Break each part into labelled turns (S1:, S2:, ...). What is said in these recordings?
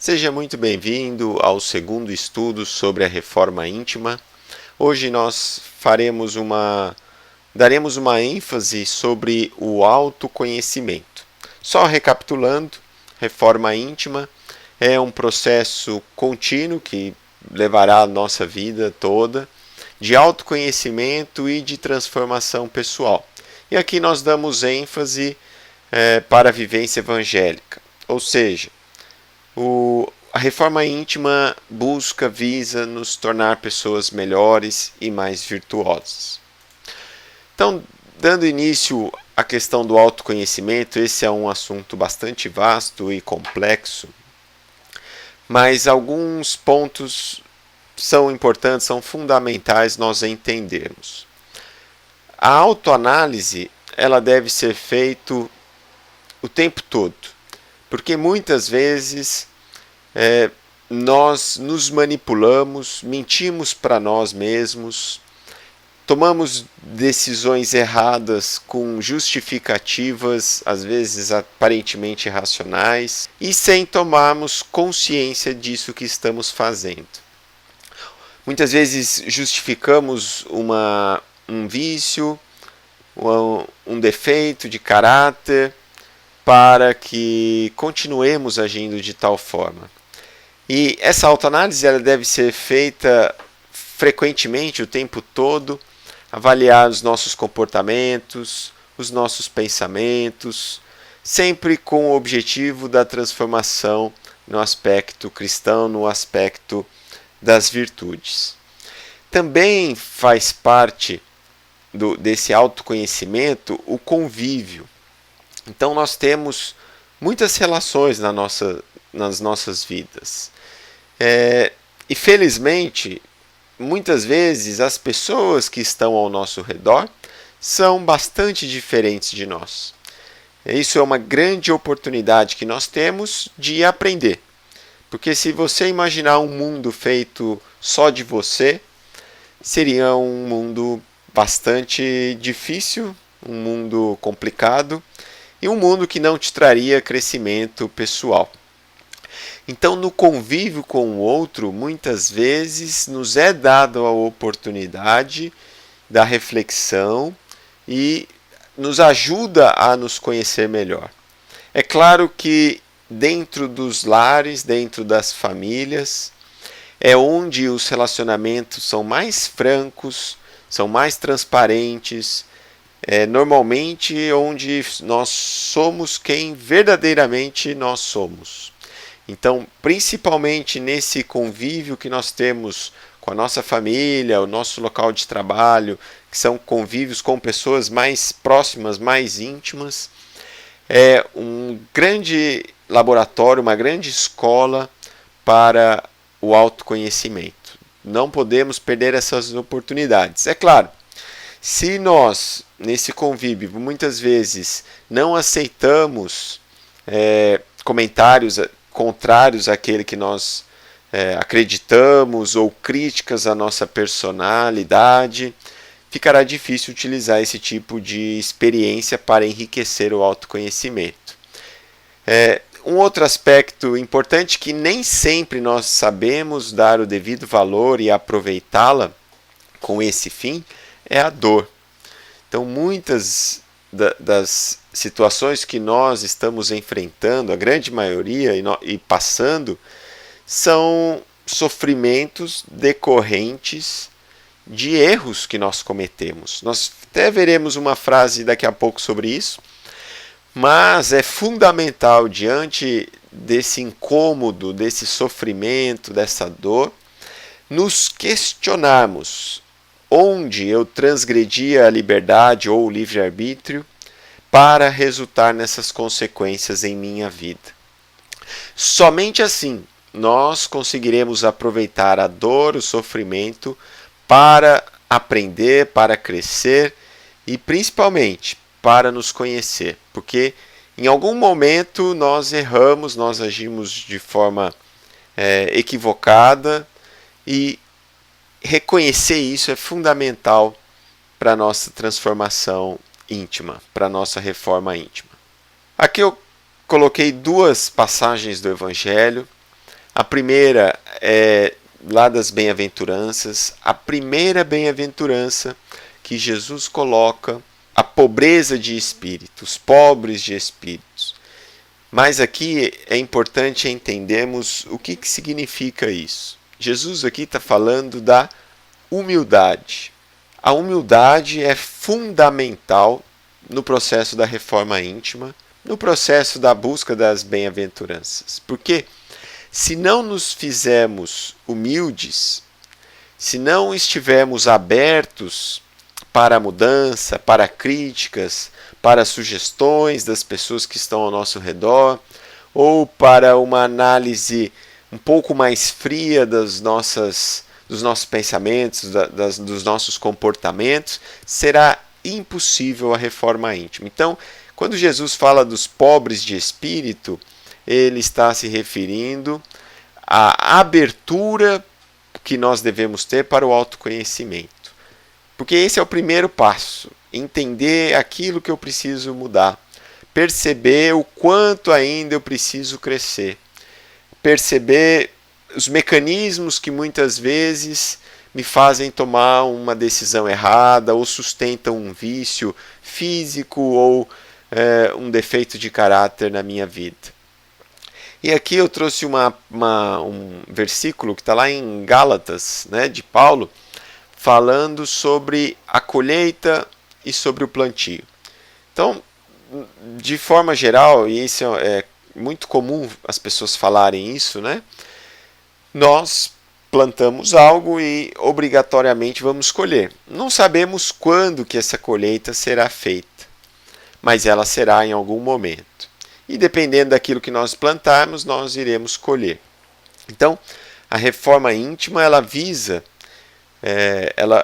S1: Seja muito bem-vindo ao segundo estudo sobre a reforma íntima. Hoje nós daremos uma ênfase sobre o autoconhecimento. Só recapitulando, reforma íntima é um processo contínuo que levará a nossa vida toda de autoconhecimento e de transformação pessoal. E aqui nós damos ênfase para a vivência evangélica, ou seja, a reforma íntima visa nos tornar pessoas melhores e mais virtuosas. Então, dando início à questão do autoconhecimento, esse é um assunto bastante vasto e complexo, mas alguns pontos são importantes, são fundamentais nós entendermos. A autoanálise, ela deve ser feita o tempo todo, porque muitas vezes nós nos manipulamos, mentimos para nós mesmos, tomamos decisões erradas com justificativas, às vezes aparentemente irracionais, e sem tomarmos consciência disso que estamos fazendo. Muitas vezes justificamos um vício, um defeito de caráter, para que continuemos agindo de tal forma. E essa autoanálise ela deve ser feita frequentemente, o tempo todo, avaliar os nossos comportamentos, os nossos pensamentos, sempre com o objetivo da transformação no aspecto cristão, no aspecto das virtudes. Também faz parte desse autoconhecimento o convívio. Então nós temos muitas relações nas nossas vidas. E felizmente, muitas vezes as pessoas que estão ao nosso redor são bastante diferentes de nós. Isso é uma grande oportunidade que nós temos de aprender. Porque se você imaginar um mundo feito só de você, seria um mundo bastante difícil, um mundo complicado, e um mundo que não te traria crescimento pessoal. Então, no convívio com o outro, muitas vezes nos é dada a oportunidade da reflexão e nos ajuda a nos conhecer melhor. É claro que dentro dos lares, dentro das famílias, é onde os relacionamentos são mais francos, são mais transparentes, normalmente onde nós somos quem verdadeiramente nós somos. Então, principalmente nesse convívio que nós temos com a nossa família, o nosso local de trabalho, que são convívios com pessoas mais próximas, mais íntimas, é um grande laboratório, uma grande escola para o autoconhecimento. Não podemos perder essas oportunidades. É claro, se nós, nesse convívio, muitas vezes não aceitamos comentários contrários àquele que nós acreditamos ou críticas à nossa personalidade, ficará difícil utilizar esse tipo de experiência para enriquecer o autoconhecimento. Um outro aspecto importante que nem sempre nós sabemos dar o devido valor e aproveitá-la com esse fim é a dor. Então, muitas das situações que nós estamos enfrentando, a grande maioria, e passando, são sofrimentos decorrentes de erros que nós cometemos. Nós até veremos uma frase daqui a pouco sobre isso, mas é fundamental, diante desse incômodo, desse sofrimento, dessa dor, nos questionarmos onde eu transgredia a liberdade ou o livre-arbítrio para resultar nessas consequências em minha vida. Somente assim nós conseguiremos aproveitar a dor, o sofrimento, para aprender, para crescer e principalmente para nos conhecer, porque em algum momento nós erramos, nós agimos de forma equivocada, e reconhecer isso é fundamental para a nossa transformação íntima, para a nossa reforma íntima. Aqui eu coloquei duas passagens do Evangelho A primeira é lá das bem-aventuranças, a primeira bem-aventurança que Jesus coloca, a pobreza de espírito, os pobres de espíritos. Mas aqui é importante entendermos o que significa isso. Jesus aqui está falando da humildade. A humildade é fundamental no processo da reforma íntima, no processo da busca das bem-aventuranças. Porque se não nos fizermos humildes, se não estivermos abertos para a mudança, para críticas, para sugestões das pessoas que estão ao nosso redor, ou para uma análise um pouco mais fria dos nossos pensamentos, dos nossos comportamentos, será impossível a reforma íntima. Então, quando Jesus fala dos pobres de espírito, ele está se referindo à abertura que nós devemos ter para o autoconhecimento. Porque esse é o primeiro passo, entender aquilo que eu preciso mudar, perceber o quanto ainda eu preciso crescer, perceber os mecanismos que muitas vezes me fazem tomar uma decisão errada ou sustentam um vício físico ou um defeito de caráter na minha vida. E aqui eu trouxe um versículo que está lá em Gálatas, né, de Paulo, falando sobre a colheita e sobre o plantio. Então, de forma geral, e isso é muito comum as pessoas falarem isso, né? Nós plantamos algo e obrigatoriamente vamos colher. Não sabemos quando que essa colheita será feita, mas ela será em algum momento. E dependendo daquilo que nós plantarmos, nós iremos colher. Então, a reforma íntima, ela visa,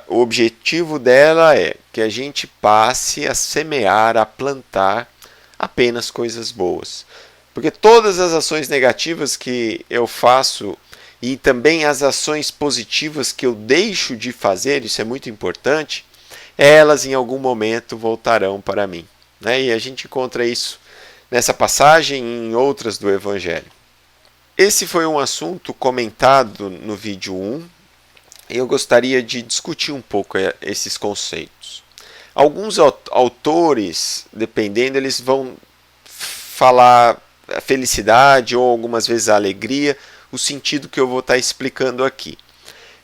S1: o objetivo dela é que a gente passe a semear, a plantar apenas coisas boas. Porque todas as ações negativas que eu faço e também as ações positivas que eu deixo de fazer, isso é muito importante, elas em algum momento voltarão para mim. Né? E a gente encontra isso nessa passagem e em outras do Evangelho. Esse foi um assunto comentado no vídeo 1 e eu gostaria de discutir um pouco esses conceitos. Alguns autores, dependendo, eles vão falar a felicidade ou algumas vezes a alegria, o sentido que eu vou estar explicando aqui.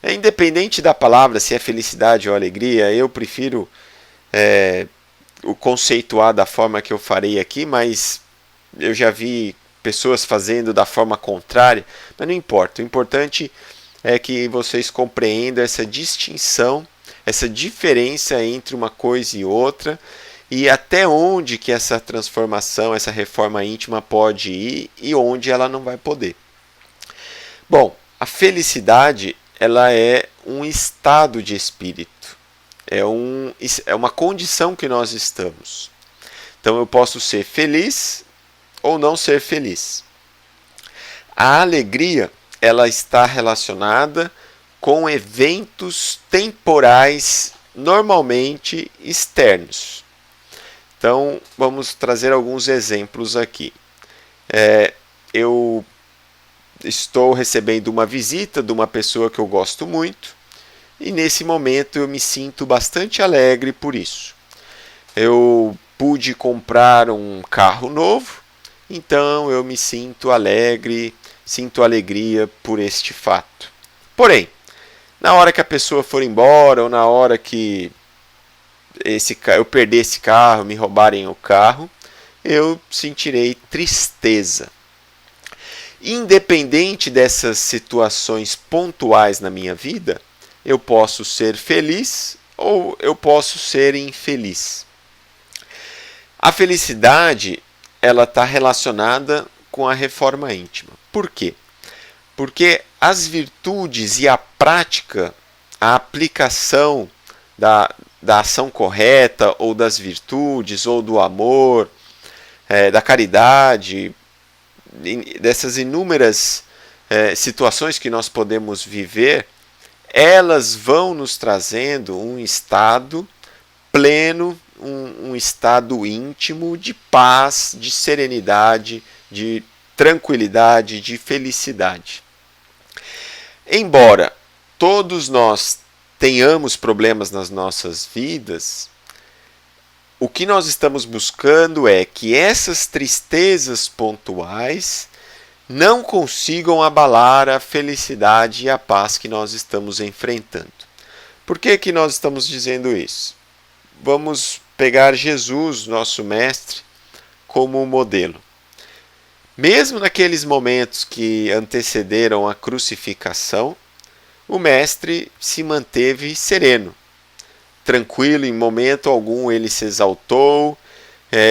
S1: Independente da palavra, se é felicidade ou alegria, eu prefiro o conceituar da forma que eu farei aqui, mas eu já vi pessoas fazendo da forma contrária, mas não importa. O importante é que vocês compreendam essa distinção, essa diferença entre uma coisa e outra, e até onde que essa transformação, essa reforma íntima pode ir e onde ela não vai poder. Bom, a felicidade, ela é um estado de espírito. É uma condição que nós estamos. Então eu posso ser feliz ou não ser feliz. A alegria, ela está relacionada com eventos temporais, normalmente externos. Então vamos trazer alguns exemplos aqui. Eu estou recebendo uma visita de uma pessoa que eu gosto muito, e nesse momento eu me sinto bastante alegre por isso. Eu pude comprar um carro novo, então eu me sinto alegre, sinto alegria por este fato. Porém, na hora que a pessoa for embora, ou na hora que eu perder esse carro, me roubarem o carro, eu sentirei tristeza. Independente dessas situações pontuais na minha vida, eu posso ser feliz ou eu posso ser infeliz. A felicidade, ela está relacionada com a reforma íntima. Por quê? Porque as virtudes e a prática, a aplicação da ação correta, ou das virtudes, ou do amor, da caridade, dessas inúmeras situações que nós podemos viver, elas vão nos trazendo um estado pleno, um estado íntimo de paz, de serenidade, de tranquilidade, de felicidade. Embora todos nós tenhamos problemas nas nossas vidas, o que nós estamos buscando é que essas tristezas pontuais não consigam abalar a felicidade e a paz que nós estamos enfrentando. Por que nós estamos dizendo isso? Vamos pegar Jesus, nosso mestre, como modelo. Mesmo naqueles momentos que antecederam a crucificação, o mestre se manteve sereno, tranquilo, em momento algum ele se exaltou,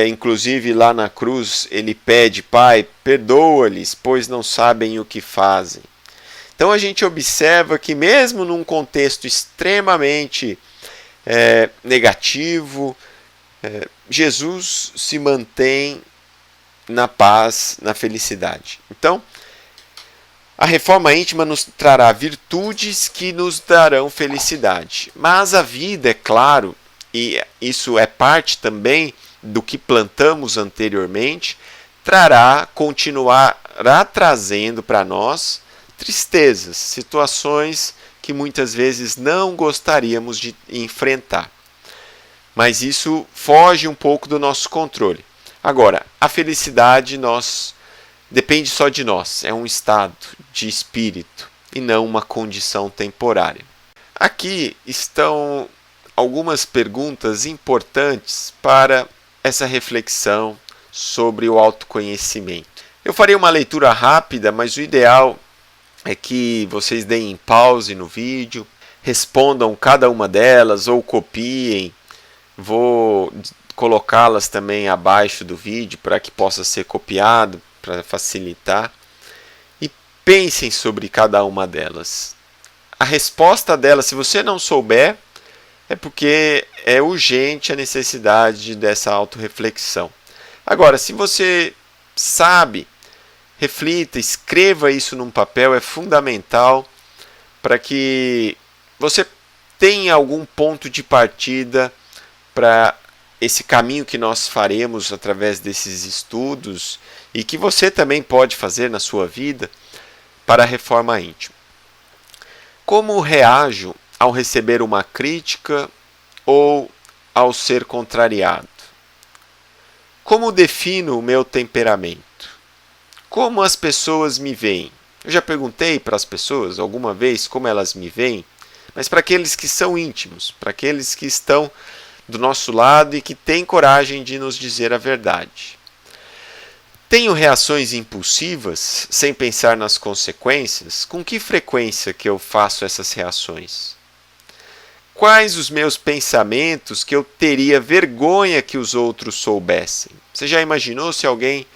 S1: inclusive lá na cruz ele pede: Pai, perdoa-lhes, pois não sabem o que fazem. Então a gente observa que mesmo num contexto extremamente negativo, Jesus se mantém na paz, na felicidade. Então, a reforma íntima nos trará virtudes que nos darão felicidade. Mas a vida, é claro, e isso é parte também do que plantamos anteriormente, continuará trazendo para nós tristezas, situações que muitas vezes não gostaríamos de enfrentar. Mas isso foge um pouco do nosso controle. Agora, a felicidade depende só de nós, é um estado de espírito e não uma condição temporária. Aqui estão algumas perguntas importantes para essa reflexão sobre o autoconhecimento. Eu farei uma leitura rápida, mas o ideal é que vocês deem pause no vídeo, respondam cada uma delas ou copiem. Vou colocá-las também abaixo do vídeo para que possa ser copiado, para facilitar. E pensem sobre cada uma delas. A resposta delas, se você não souber, é porque é urgente a necessidade dessa autorreflexão. Agora, se você sabe, reflita, escreva isso num papel, é fundamental para que você tenha algum ponto de partida para esse caminho que nós faremos através desses estudos e que você também pode fazer na sua vida para a reforma íntima. Como reajo ao receber uma crítica ou ao ser contrariado? Como defino o meu temperamento? Como as pessoas me veem? Eu já perguntei para as pessoas alguma vez como elas me veem, mas para aqueles que são íntimos, para aqueles que estão do nosso lado e que têm coragem de nos dizer a verdade. Tenho reações impulsivas, sem pensar nas consequências? Com que frequência que eu faço essas reações? Quais os meus pensamentos que eu teria vergonha que os outros soubessem? Você já imaginou se alguém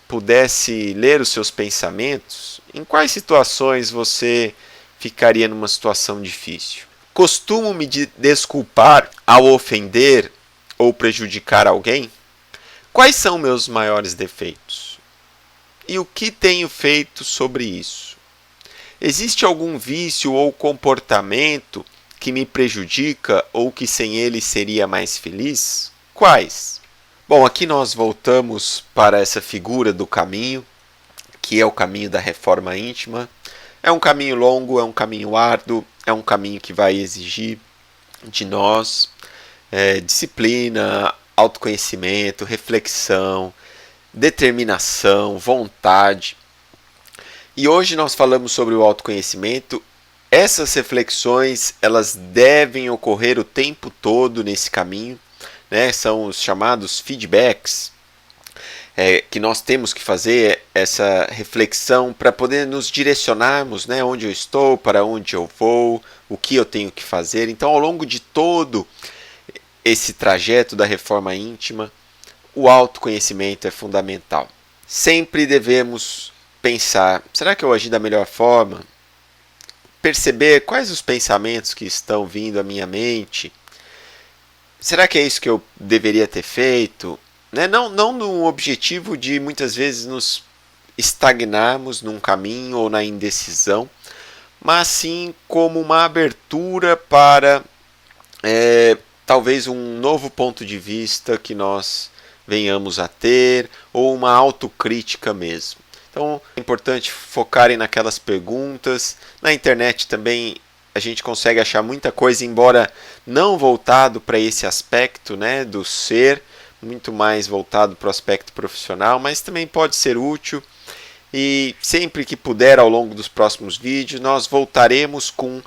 S1: pudesse ler os seus pensamentos? Em quais situações você ficaria numa situação difícil? Costumo me desculpar ao ofender ou prejudicar alguém? Quais são meus maiores defeitos? E o que tenho feito sobre isso? Existe algum vício ou comportamento que me prejudica ou que sem ele seria mais feliz? Quais? Bom, aqui nós voltamos para essa figura do caminho, que é o caminho da reforma íntima. É um caminho longo, é um caminho árduo, é um caminho que vai exigir de nós disciplina, autoconhecimento, reflexão, determinação, vontade. E hoje nós falamos sobre o autoconhecimento. Essas reflexões, elas devem ocorrer o tempo todo nesse caminho, né? São os chamados feedbacks, que nós temos que fazer essa reflexão para poder nos direcionarmos, né? Onde eu estou, para onde eu vou, o que eu tenho que fazer. Então, ao longo de todo esse trajeto da reforma íntima, o autoconhecimento é fundamental. Sempre devemos pensar: será que eu agi da melhor forma? Perceber quais os pensamentos que estão vindo à minha mente. Será que é isso que eu deveria ter feito? Né? Não no objetivo de muitas vezes nos estagnarmos num caminho ou na indecisão, mas sim como uma abertura para talvez um novo ponto de vista que nós venhamos a ter, ou uma autocrítica mesmo. Então é importante focarem naquelas perguntas. Na internet também a gente consegue achar muita coisa, embora não voltado para esse aspecto, né, do ser, muito mais voltado para o aspecto profissional, mas também pode ser útil. E sempre que puder, ao longo dos próximos vídeos, nós voltaremos com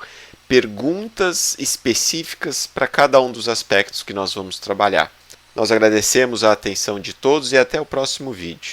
S1: perguntas específicas para cada um dos aspectos que nós vamos trabalhar. Nós agradecemos a atenção de todos e até o próximo vídeo.